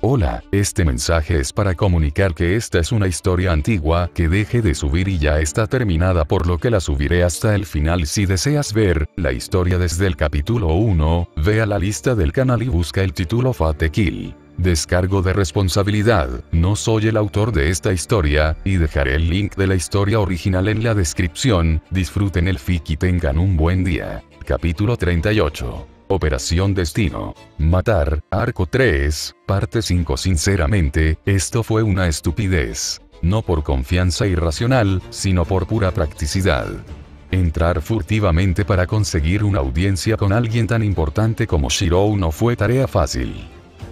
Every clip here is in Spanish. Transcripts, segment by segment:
Hola, este mensaje es para comunicar que esta es una historia antigua que deje de subir y ya está terminada, por lo que la subiré hasta el final. Si deseas ver la historia desde el capítulo 1, ve a la lista del canal y busca el título Fate Kill. Descargo de responsabilidad, no soy el autor de esta historia, y dejaré el link de la historia original en la descripción. Disfruten el fic y tengan un buen día. Capítulo 38. Operación Destino. Matar, Arco 3, parte 5. Sinceramente, esto fue una estupidez. No por confianza irracional, sino por pura practicidad. Entrar furtivamente para conseguir una audiencia con alguien tan importante como Shirou no fue tarea fácil.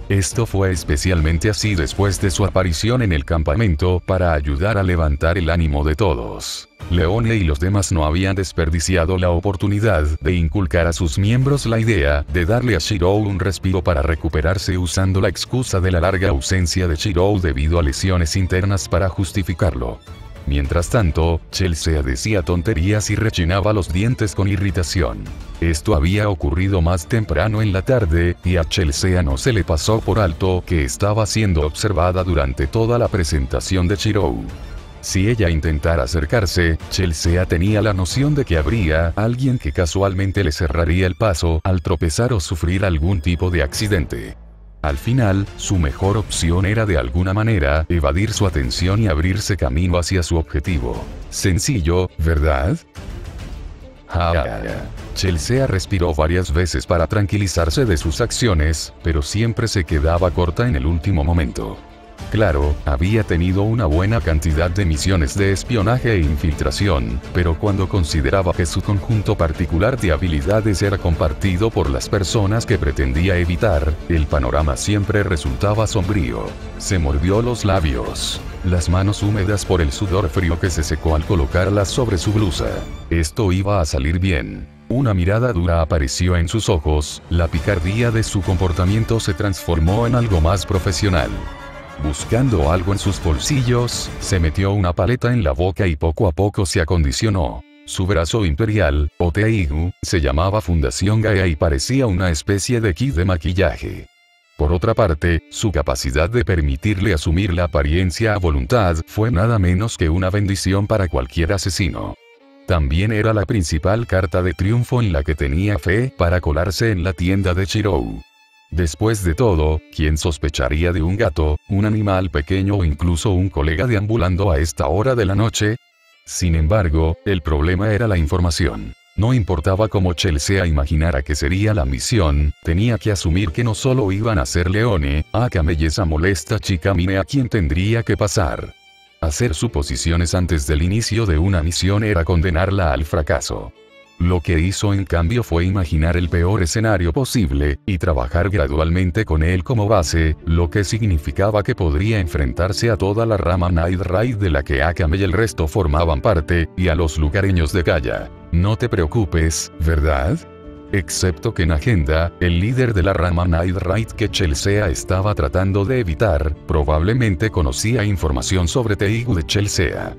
Esto fue especialmente así después de su aparición en el campamento para ayudar a levantar el ánimo de todos. Leone y los demás no habían desperdiciado la oportunidad de inculcar a sus miembros la idea de darle a Shirou un respiro para recuperarse, usando la excusa de la larga ausencia de Shirou debido a lesiones internas para justificarlo. Mientras tanto, Chelsea decía tonterías y rechinaba los dientes con irritación. Esto había ocurrido más temprano en la tarde, y a Chelsea no se le pasó por alto que estaba siendo observada durante toda la presentación de Shirou. Si ella intentara acercarse, Chelsea tenía la noción de que habría alguien que casualmente le cerraría el paso al tropezar o sufrir algún tipo de accidente. Al final, su mejor opción era de alguna manera evadir su atención y abrirse camino hacia su objetivo. Sencillo, ¿verdad? Chelsea respiró varias veces para tranquilizarse de sus acciones, pero siempre se quedaba corta en el último momento. Claro, había tenido una buena cantidad de misiones de espionaje e infiltración, pero cuando consideraba que su conjunto particular de habilidades era compartido por las personas que pretendía evitar, el panorama siempre resultaba sombrío. Se mordió los labios, las manos húmedas por el sudor frío que se secó al colocarlas sobre su blusa. Esto iba a salir bien. Una mirada dura apareció en sus ojos, la picardía de su comportamiento se transformó en algo más profesional. Buscando algo en sus bolsillos, se metió una paleta en la boca y poco a poco se acondicionó. Su brazo imperial, o Teigu, se llamaba Fundación Gaia y parecía una especie de kit de maquillaje. Por otra parte, su capacidad de permitirle asumir la apariencia a voluntad fue nada menos que una bendición para cualquier asesino. También era la principal carta de triunfo en la que tenía fe para colarse en la tienda de Shirou. Después de todo, ¿quién sospecharía de un gato, un animal pequeño o incluso un colega deambulando a esta hora de la noche? Sin embargo, el problema era la información. No importaba cómo Chelsea imaginara que sería la misión, tenía que asumir que no solo iban a ser Leone, Akame y esa molesta chica Mine a quien tendría que pasar. Hacer suposiciones antes del inicio de una misión era condenarla al fracaso. Lo que hizo en cambio fue imaginar el peor escenario posible, y trabajar gradualmente con él como base, lo que significaba que podría enfrentarse a toda la rama Night Raid de la que Akame y el resto formaban parte, y a los lugareños de Gaia. No te preocupes, ¿verdad? Excepto que Nagenda, el líder de la rama Night Raid que Chelsea estaba tratando de evitar, probablemente conocía información sobre Teigu de Chelsea.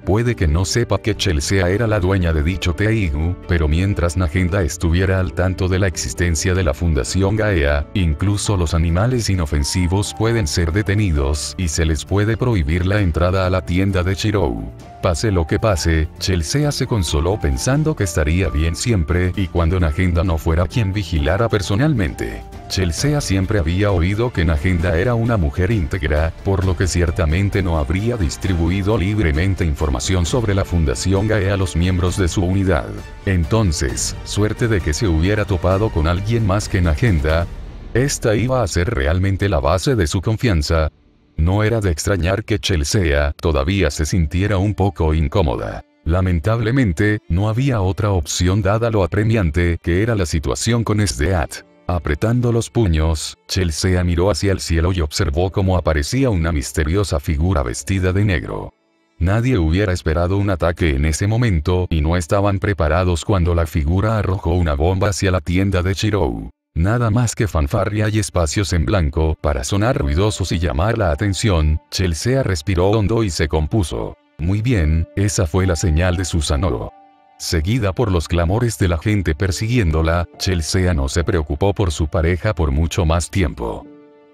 Puede que no sepa que Chelsea era la dueña de dicho Teigu, pero mientras Nagenda estuviera al tanto de la existencia de la Fundación Gaia, incluso los animales inofensivos pueden ser detenidos y se les puede prohibir la entrada a la tienda de Shirou. Pase lo que pase, Chelsea se consoló pensando que estaría bien siempre y cuando Nagenda no fuera quien vigilara personalmente. Chelsea siempre había oído que Nagenda era una mujer íntegra, por lo que ciertamente no habría distribuido libremente información sobre la Fundación Gaia a los miembros de su unidad. Entonces, suerte de que se hubiera topado con alguien más que Nagenda. Esta iba a ser realmente la base de su confianza. No era de extrañar que Chelsea todavía se sintiera un poco incómoda. Lamentablemente, no había otra opción dada lo apremiante que era la situación con Sdeat. Apretando los puños, Chelsea miró hacia el cielo y observó cómo aparecía una misteriosa figura vestida de negro. Nadie hubiera esperado un ataque en ese momento y no estaban preparados cuando la figura arrojó una bomba hacia la tienda de Shirou. Nada más que fanfarria y espacios en blanco para sonar ruidosos y llamar la atención. Chelsea respiró hondo y se compuso. Muy bien, esa fue la señal de Susanoo. Seguida por los clamores de la gente persiguiéndola, Chelsea no se preocupó por su pareja por mucho más tiempo.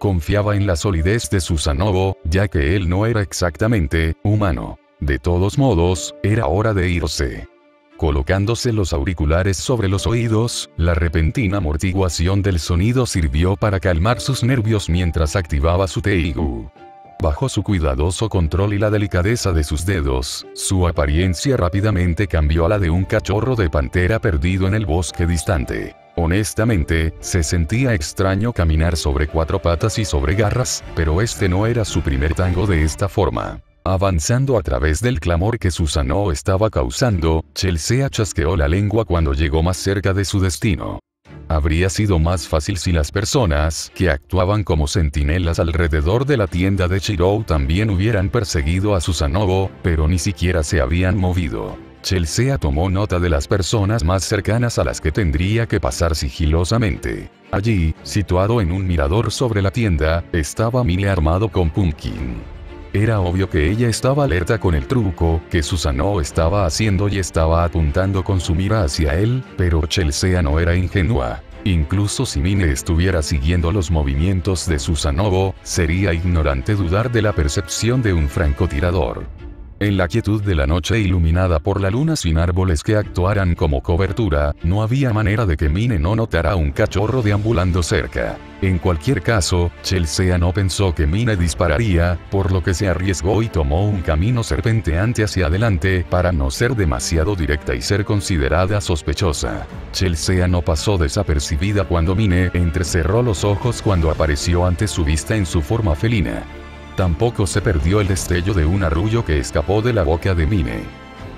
Confiaba en la solidez de Susanoo, ya que él no era exactamente humano. De todos modos, era hora de irse. Colocándose los auriculares sobre los oídos, la repentina amortiguación del sonido sirvió para calmar sus nervios mientras activaba su Teigu. Bajo su cuidadoso control y la delicadeza de sus dedos, su apariencia rápidamente cambió a la de un cachorro de pantera perdido en el bosque distante. Honestamente, se sentía extraño caminar sobre 4 patas y sobre garras, pero este no era su primer tango de esta forma. Avanzando a través del clamor que Susanoo estaba causando, Chelsea chasqueó la lengua cuando llegó más cerca de su destino. Habría sido más fácil si las personas que actuaban como centinelas alrededor de la tienda de Chirou también hubieran perseguido a Susanoo, pero ni siquiera se habían movido. Chelsea tomó nota de las personas más cercanas a las que tendría que pasar sigilosamente. Allí, situado en un mirador sobre la tienda, estaba Mine armado con Pumpkin. Era obvio que ella estaba alerta con el truco que Susanoo estaba haciendo y estaba apuntando con su mira hacia él, pero Chelsea no era ingenua. Incluso si Mine estuviera siguiendo los movimientos de Susanoo, sería ignorante dudar de la percepción de un francotirador. En la quietud de la noche iluminada por la luna sin árboles que actuaran como cobertura, no había manera de que Mine no notara un cachorro deambulando cerca. En cualquier caso, Chelsea no pensó que Mine dispararía, por lo que se arriesgó y tomó un camino serpenteante hacia adelante para no ser demasiado directa y ser considerada sospechosa. Chelsea no pasó desapercibida cuando Mine entrecerró los ojos cuando apareció ante su vista en su forma felina. Tampoco se perdió el destello de un arrullo que escapó de la boca de Mine.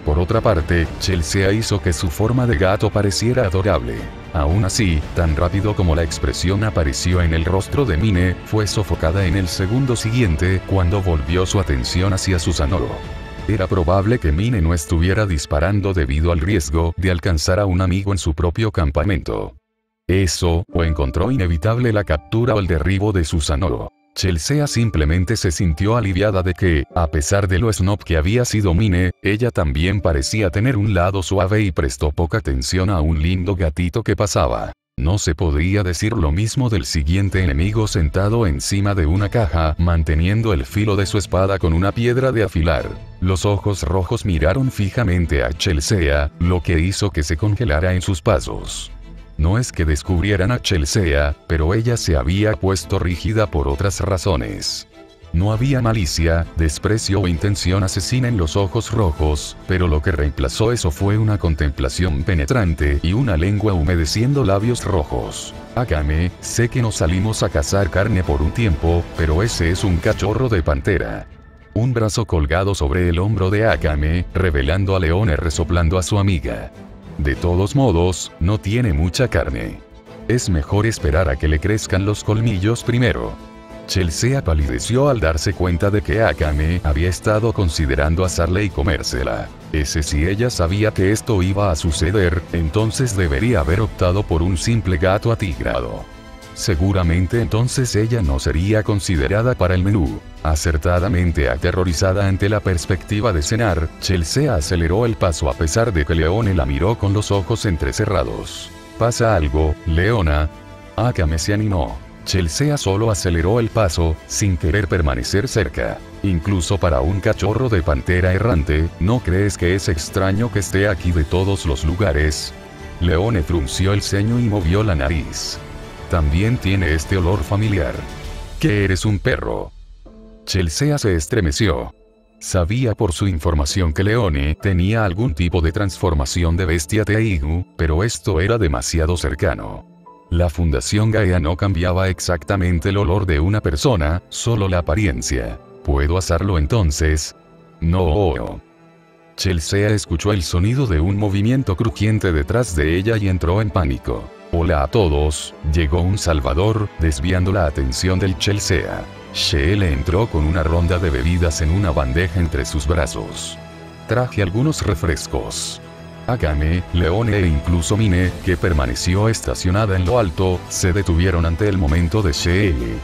Por otra parte, Chelsea hizo que su forma de gato pareciera adorable. Aún así, tan rápido como la expresión apareció en el rostro de Mine, fue sofocada en el segundo siguiente cuando volvió su atención hacia Susanoo. Era probable que Mine no estuviera disparando debido al riesgo de alcanzar a un amigo en su propio campamento. Eso, o encontró inevitable la captura o el derribo de Susanoo. Chelsea simplemente se sintió aliviada de que, a pesar de lo snob que había sido Mine, ella también parecía tener un lado suave y prestó poca atención a un lindo gatito que pasaba. No se podía decir lo mismo del siguiente enemigo sentado encima de una caja, manteniendo el filo de su espada con una piedra de afilar. Los ojos rojos miraron fijamente a Chelsea, lo que hizo que se congelara en sus pasos. No es que descubrieran a Chelsea, pero ella se había puesto rígida por otras razones. No había malicia, desprecio o intención asesina en los ojos rojos, pero lo que reemplazó eso fue una contemplación penetrante y una lengua humedeciendo labios rojos. Akame, sé que nos salimos a cazar carne por un tiempo, pero ese es un cachorro de pantera. Un brazo colgado sobre el hombro de Akame, revelando a Leone resoplando a su amiga. De todos modos, no tiene mucha carne. Es mejor esperar a que le crezcan los colmillos primero. Chelsea palideció al darse cuenta de que Akame había estado considerando asarle y comérsela. Si ella sabía que esto iba a suceder, entonces debería haber optado por un simple gato atigrado. Seguramente entonces ella no sería considerada para el menú. Acertadamente aterrorizada ante la perspectiva de cenar, Chelsea aceleró el paso a pesar de que Leone la miró con los ojos entrecerrados. ¿Pasa algo, Leona? Akame se animó. Chelsea solo aceleró el paso, sin querer permanecer cerca. Incluso para un cachorro de pantera errante, ¿no crees que es extraño que esté aquí de todos los lugares? Leone frunció el ceño y movió la nariz. También tiene este olor familiar. ¿Qué eres, un perro? Chelsea se estremeció. Sabía por su información que Leone tenía algún tipo de transformación de bestia Teigu, pero esto era demasiado cercano. La Fundación Gaia no cambiaba exactamente el olor de una persona, solo la apariencia. ¿Puedo hacerlo entonces? No. Chelsea escuchó el sonido de un movimiento crujiente detrás de ella y entró en pánico. Hola a todos, llegó un salvador, desviando la atención del Chelsea. Sheele entró con una ronda de bebidas en una bandeja entre sus brazos. Traje algunos refrescos. Akame, Leone e incluso Mine, que permaneció estacionada en lo alto, se detuvieron ante el momento de Sheele.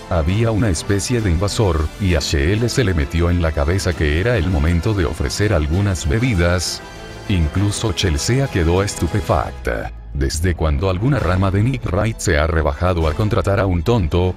Había una especie de invasor, y a Sheele se le metió en la cabeza que era el momento de ofrecer algunas bebidas. Incluso Chelsea quedó estupefacta. ¿Desde cuando alguna rama de Nick Wright se ha rebajado a contratar a un tonto?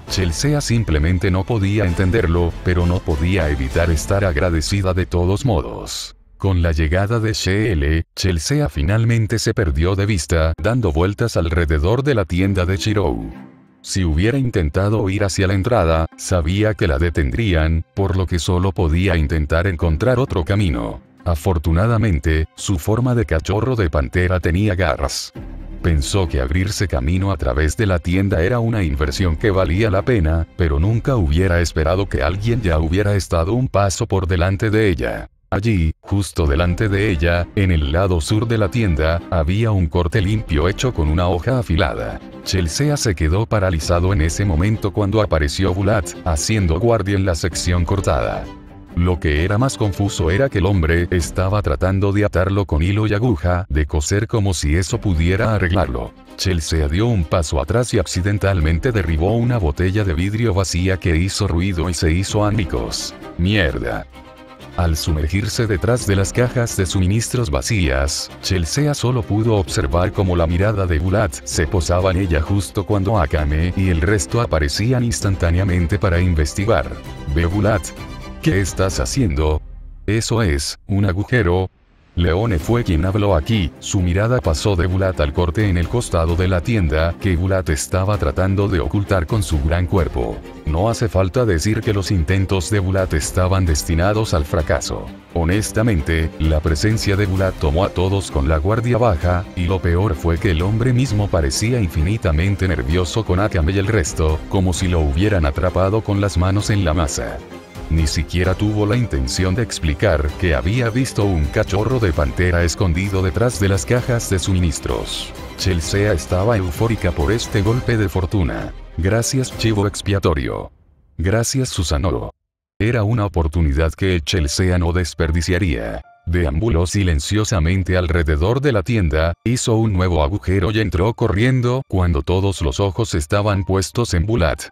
Chelsea simplemente no podía entenderlo, pero no podía evitar estar agradecida de todos modos. Con la llegada de Shell, Chelsea finalmente se perdió de vista, dando vueltas alrededor de la tienda de Chirou. Si hubiera intentado ir hacia la entrada, sabía que la detendrían, por lo que solo podía intentar encontrar otro camino. Afortunadamente, su forma de cachorro de pantera tenía garras. Pensó que abrirse camino a través de la tienda era una inversión que valía la pena, pero nunca hubiera esperado que alguien ya hubiera estado un paso por delante de ella. Allí, justo delante de ella, en el lado sur de la tienda, había un corte limpio hecho con una hoja afilada. Chelsea se quedó paralizado en ese momento cuando apareció Bulat, haciendo guardia en la sección cortada. Lo que era más confuso era que el hombre estaba tratando de atarlo con hilo y aguja, de coser como si eso pudiera arreglarlo. Chelsea dio un paso atrás y accidentalmente derribó una botella de vidrio vacía que hizo ruido y se hizo añicos. ¡Mierda! Al sumergirse detrás de las cajas de suministros vacías, Chelsea solo pudo observar cómo la mirada de Bulat se posaba en ella justo cuando Akame y el resto aparecían instantáneamente para investigar. «Ve, Bulat. ¿Qué estás haciendo? Eso es, un agujero». Leone fue quien habló aquí, su mirada pasó de Bulat al corte en el costado de la tienda, que Bulat estaba tratando de ocultar con su gran cuerpo. No hace falta decir que los intentos de Bulat estaban destinados al fracaso. Honestamente, la presencia de Bulat tomó a todos con la guardia baja, y lo peor fue que el hombre mismo parecía infinitamente nervioso con Akame y el resto, como si lo hubieran atrapado con las manos en la masa. Ni siquiera tuvo la intención de explicar que había visto un cachorro de pantera escondido detrás de las cajas de suministros. Chelsea estaba eufórica por este golpe de fortuna. Gracias, chivo expiatorio. Gracias, Susanoo. Era una oportunidad que Chelsea no desperdiciaría. Deambuló silenciosamente alrededor de la tienda, hizo un nuevo agujero y entró corriendo cuando todos los ojos estaban puestos en Bulat.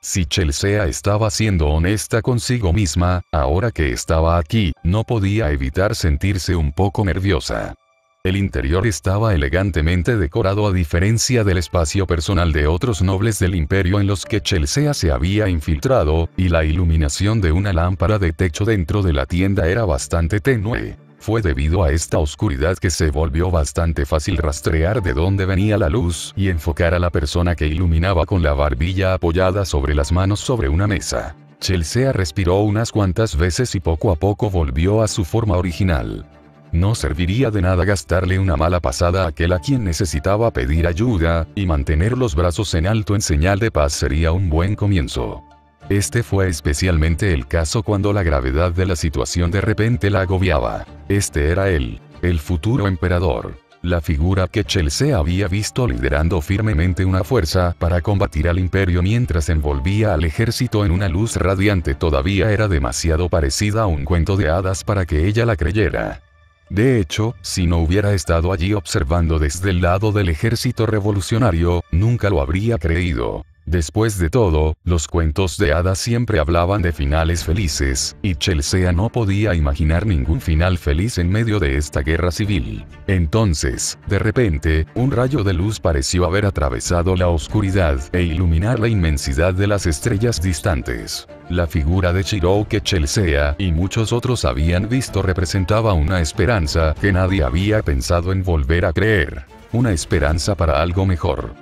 Si Chelsea estaba siendo honesta consigo misma, ahora que estaba aquí, no podía evitar sentirse un poco nerviosa. El interior estaba elegantemente decorado a diferencia del espacio personal de otros nobles del imperio en los que Chelsea se había infiltrado, y la iluminación de una lámpara de techo dentro de la tienda era bastante tenue. Fue debido a esta oscuridad que se volvió bastante fácil rastrear de dónde venía la luz y enfocar a la persona que iluminaba con la barbilla apoyada sobre las manos sobre una mesa. Chelsea respiró unas cuantas veces y poco a poco volvió a su forma original. No serviría de nada gastarle una mala pasada a aquel a quien necesitaba pedir ayuda, y mantener los brazos en alto en señal de paz sería un buen comienzo. Este fue especialmente el caso cuando la gravedad de la situación de repente la agobiaba. Este era él, el futuro emperador. La figura que Chelsea había visto liderando firmemente una fuerza para combatir al imperio mientras envolvía al ejército en una luz radiante todavía era demasiado parecida a un cuento de hadas para que ella la creyera. De hecho, si no hubiera estado allí observando desde el lado del ejército revolucionario, nunca lo habría creído. Después de todo, los cuentos de hadas siempre hablaban de finales felices, y Chelsea no podía imaginar ningún final feliz en medio de esta guerra civil. Entonces, de repente, un rayo de luz pareció haber atravesado la oscuridad e iluminar la inmensidad de las estrellas distantes. La figura de Chirou que Chelsea y muchos otros habían visto representaba una esperanza que nadie había pensado en volver a creer. Una esperanza para algo mejor.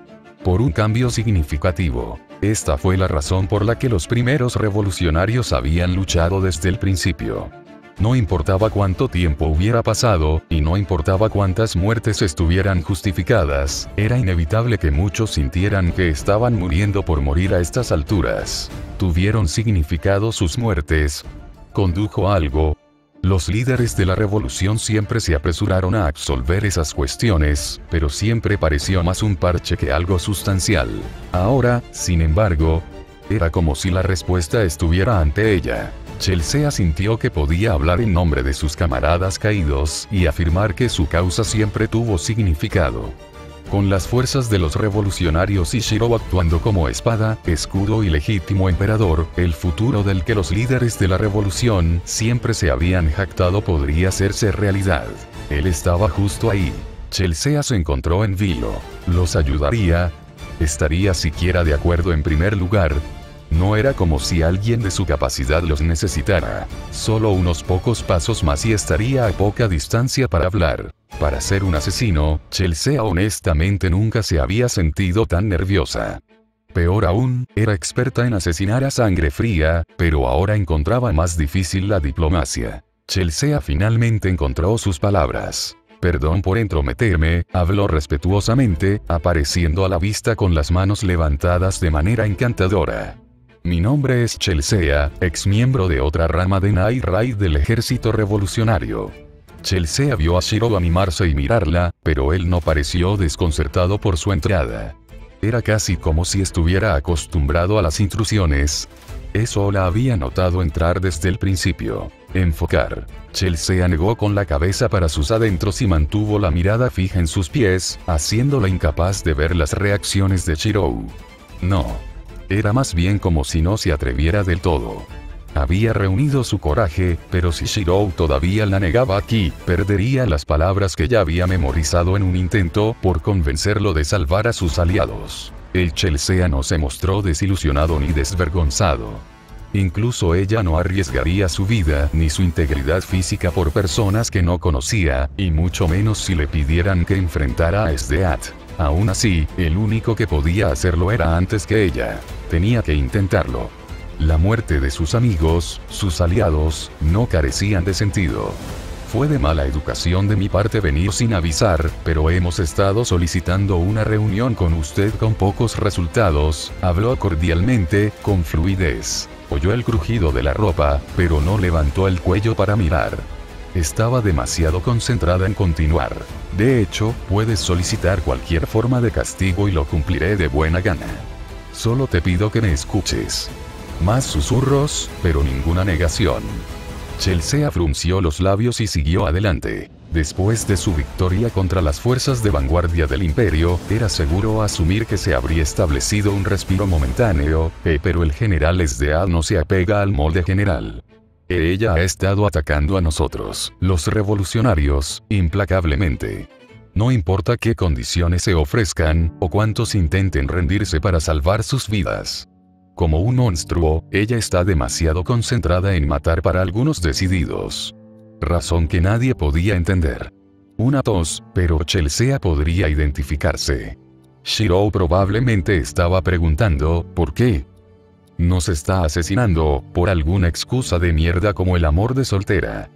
Por un cambio significativo. Esta fue la razón por la que los primeros revolucionarios habían luchado desde el principio. No importaba cuánto tiempo hubiera pasado, y no importaba cuántas muertes estuvieran justificadas, era inevitable que muchos sintieran que estaban muriendo por morir a estas alturas. ¿Tuvieron significado sus muertes? ¿Condujo a algo? Los líderes de la revolución siempre se apresuraron a absolver esas cuestiones, pero siempre pareció más un parche que algo sustancial. Ahora, sin embargo, era como si la respuesta estuviera ante ella. Chelsea sintió que podía hablar en nombre de sus camaradas caídos y afirmar que su causa siempre tuvo significado. Con las fuerzas de los revolucionarios y Shirou actuando como espada, escudo y legítimo emperador, el futuro del que los líderes de la revolución siempre se habían jactado podría hacerse realidad. Él estaba justo ahí. Chelsea se encontró en vilo. ¿Los ayudaría? ¿Estaría siquiera de acuerdo en primer lugar? No era como si alguien de su capacidad los necesitara. Solo unos pocos pasos más y estaría a poca distancia para hablar. Para ser un asesino, Chelsea honestamente nunca se había sentido tan nerviosa. Peor aún, era experta en asesinar a sangre fría, pero ahora encontraba más difícil la diplomacia. Chelsea finalmente encontró sus palabras. Perdón por entrometerme, habló respetuosamente, apareciendo a la vista con las manos levantadas de manera encantadora. Mi nombre es Chelsea, ex miembro de otra rama de Night Raid del ejército revolucionario. Chelsea vio a Shiro animarse y mirarla, pero él no pareció desconcertado por su entrada. Era casi como si estuviera acostumbrado a las intrusiones. Eso la había notado entrar desde el principio. Enfocar. Chelsea negó con la cabeza para sus adentros y mantuvo la mirada fija en sus pies, haciéndola incapaz de ver las reacciones de Shiro. No. Era más bien como si no se atreviera del todo. Había reunido su coraje, pero si Shiro todavía la negaba aquí, perdería las palabras que ya había memorizado en un intento por convencerlo de salvar a sus aliados. El Chelsea no se mostró desilusionado ni desvergonzado. Incluso ella no arriesgaría su vida ni su integridad física por personas que no conocía, y mucho menos si le pidieran que enfrentara a Sdeat. Aún así, el único que podía hacerlo era antes que ella. Tenía que intentarlo. La muerte de sus amigos, sus aliados, no carecían de sentido. Fue de mala educación de mi parte venir sin avisar, pero hemos estado solicitando una reunión con usted con pocos resultados, habló cordialmente, con fluidez. Oyó el crujido de la ropa, pero no levantó el cuello para mirar. Estaba demasiado concentrada en continuar. De hecho, puedes solicitar cualquier forma de castigo y lo cumpliré de buena gana. Solo te pido que me escuches. Más susurros, pero ninguna negación. Chelsea frunció los labios y siguió adelante. Después de su victoria contra las fuerzas de vanguardia del Imperio, era seguro asumir que se habría establecido un respiro momentáneo, pero el general Sdeat no se apega al molde general. Ella ha estado atacando a nosotros, los revolucionarios, implacablemente. No importa qué condiciones se ofrezcan, o cuántos intenten rendirse para salvar sus vidas. Como un monstruo, ella está demasiado concentrada en matar para algunos decididos. Razón que nadie podía entender. Una tos, pero Chelsea podría identificarse. Shiro probablemente estaba preguntando, ¿por qué? Nos está asesinando, por alguna excusa de mierda como el amor de soltera. ...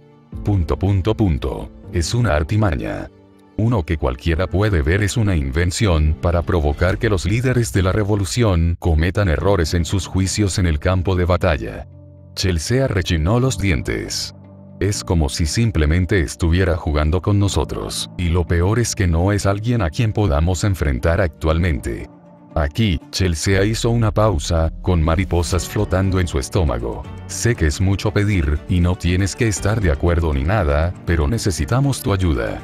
Es una artimaña. Uno que cualquiera puede ver es una invención para provocar que los líderes de la revolución cometan errores en sus juicios en el campo de batalla. Chelsea rechinó los dientes. Es como si simplemente estuviera jugando con nosotros, y lo peor es que no es alguien a quien podamos enfrentar actualmente. Aquí, Chelsea hizo una pausa, con mariposas flotando en su estómago. Sé que es mucho pedir, y no tienes que estar de acuerdo ni nada, pero necesitamos tu ayuda.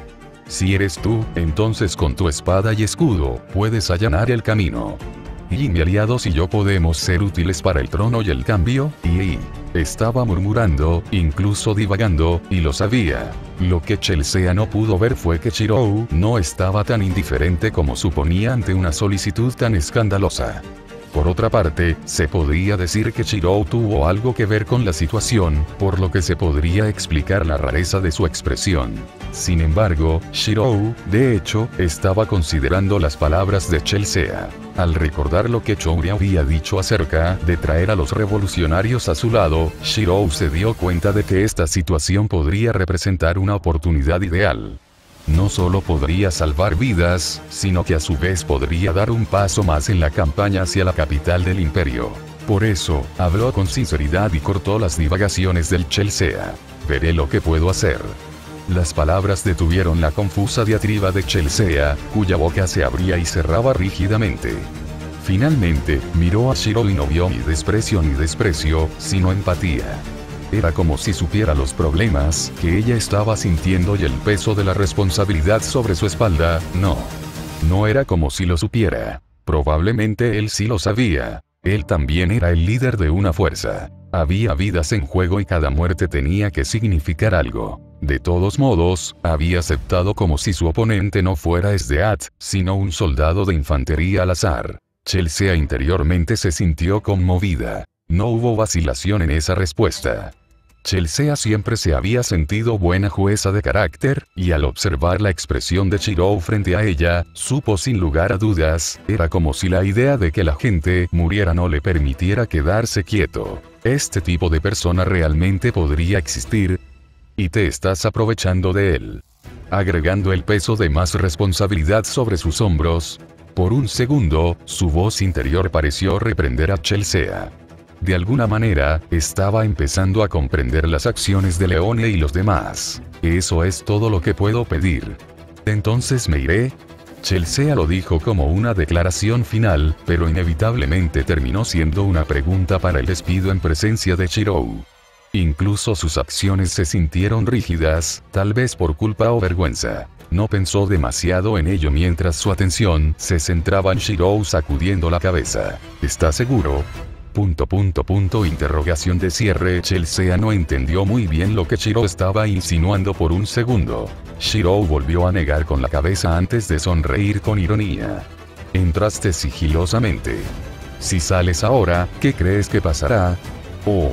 Si eres tú, entonces con tu espada y escudo, puedes allanar el camino. Y mi aliados y yo podemos ser útiles para el trono y el cambio, y... Estaba murmurando, incluso divagando, y lo sabía. Lo que Chelsea no pudo ver fue que Shiro no estaba tan indiferente como suponía ante una solicitud tan escandalosa. Por otra parte, se podría decir que Shiro tuvo algo que ver con la situación, por lo que se podría explicar la rareza de su expresión. Sin embargo, Shiro, de hecho, estaba considerando las palabras de Chelsea. Al recordar lo que Chouri había dicho acerca de traer a los revolucionarios a su lado, Shiro se dio cuenta de que esta situación podría representar una oportunidad ideal. No solo podría salvar vidas, sino que a su vez podría dar un paso más en la campaña hacia la capital del imperio. Por eso, habló con sinceridad y cortó las divagaciones del Chelsea. Veré lo que puedo hacer. Las palabras detuvieron la confusa diatriba de Chelsea, cuya boca se abría y cerraba rígidamente. Finalmente, miró a Shiro y no vio ni desprecio, sino empatía. Era como si supiera los problemas que ella estaba sintiendo y el peso de la responsabilidad sobre su espalda. No era como si lo supiera. Probablemente él sí lo sabía. Él también era el líder de una fuerza. Había vidas en juego y cada muerte tenía que significar algo. De todos modos, había aceptado como si su oponente no fuera Sdeat, sino un soldado de infantería al azar. Chelsea interiormente se sintió conmovida. No hubo vacilación en esa respuesta. Chelsea siempre se había sentido buena jueza de carácter, y al observar la expresión de Chirou frente a ella, supo sin lugar a dudas, era como si la idea de que la gente muriera no le permitiera quedarse quieto. Este tipo de persona realmente podría existir, y te estás aprovechando de él. Agregando el peso de más responsabilidad sobre sus hombros. Por un segundo, su voz interior pareció reprender a Chelsea. De alguna manera, estaba empezando a comprender las acciones de Leone y los demás. Eso es todo lo que puedo pedir. Entonces me iré. Chelsea lo dijo como una declaración final, pero inevitablemente terminó siendo una pregunta para el despido en presencia de Chirou. Incluso sus acciones se sintieron rígidas, tal vez por culpa o vergüenza. No pensó demasiado en ello mientras su atención se centraba en Chirou sacudiendo la cabeza. ¿Está seguro? Interrogación de cierre. Chelsea no entendió muy bien lo que Chirou estaba insinuando por un segundo. Chirou volvió a negar con la cabeza antes de sonreír con ironía. Entraste sigilosamente. Si sales ahora, ¿qué crees que pasará? Oh.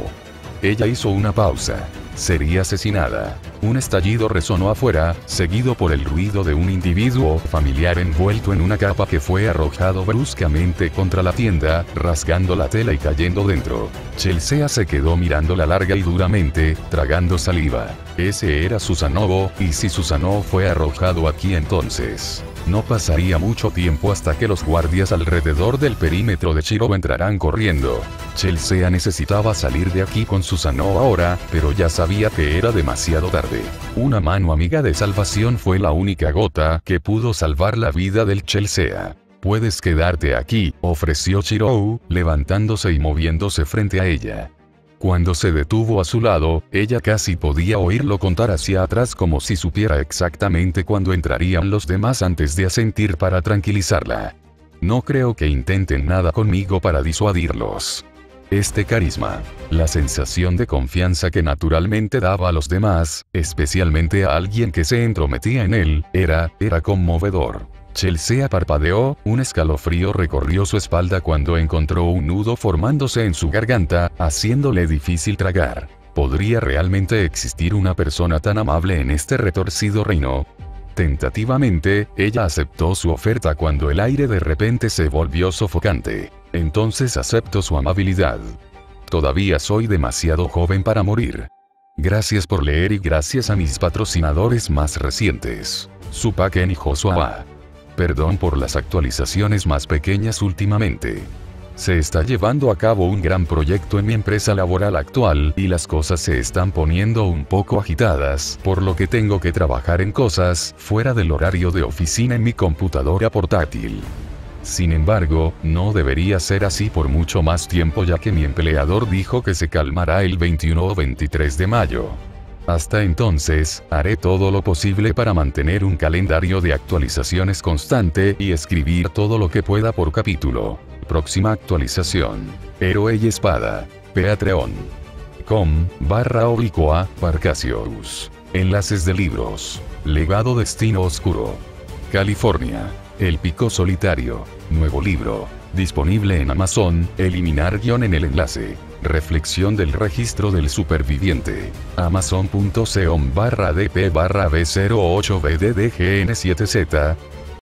Ella hizo una pausa. Sería asesinada. Un estallido resonó afuera, seguido por el ruido de un individuo familiar envuelto en una capa que fue arrojado bruscamente contra la tienda, rasgando la tela y cayendo dentro. Chelsea se quedó mirándola larga y duramente, tragando saliva. Ese era Susanoo, y si Susanoo fue arrojado aquí entonces, no pasaría mucho tiempo hasta que los guardias alrededor del perímetro de Chirou entrarán corriendo. Chelsea necesitaba salir de aquí con Susanoo ahora, pero ya sabía que era demasiado tarde. Una mano amiga de salvación fue la única gota que pudo salvar la vida del Chelsea. Puedes quedarte aquí, ofreció Chirou, levantándose y moviéndose frente a ella. Cuando se detuvo a su lado, ella casi podía oírlo contar hacia atrás como si supiera exactamente cuándo entrarían los demás antes de asentir para tranquilizarla. No creo que intenten nada conmigo para disuadirlos. Este carisma, la sensación de confianza que naturalmente daba a los demás, especialmente a alguien que se entrometía en él, era conmovedor. Chelsea parpadeó, un escalofrío recorrió su espalda cuando encontró un nudo formándose en su garganta, haciéndole difícil tragar. ¿Podría realmente existir una persona tan amable en este retorcido reino? Tentativamente, ella aceptó su oferta cuando el aire de repente se volvió sofocante. Entonces acepto su amabilidad. Todavía soy demasiado joven para morir. Gracias por leer y gracias a mis patrocinadores más recientes, Supaken y Joshua. Perdón por las actualizaciones más pequeñas últimamente. Se está llevando a cabo un gran proyecto en mi empresa laboral actual y las cosas se están poniendo un poco agitadas, por lo que tengo que trabajar en cosas fuera del horario de oficina en mi computadora portátil. Sin embargo, no debería ser así por mucho más tiempo ya que mi empleador dijo que se calmará el 21 o 23 de mayo. Hasta entonces, haré todo lo posible para mantener un calendario de actualizaciones constante y escribir todo lo que pueda por capítulo. Próxima actualización. Héroe y espada. Patreon.com/Barcacious. Enlaces de libros. Legado Destino Oscuro. California. El Pico Solitario. Nuevo libro. Disponible en Amazon. Eliminar guión en el enlace. Reflexión del registro del superviviente. Amazon.com/dp/b08bddgn7z.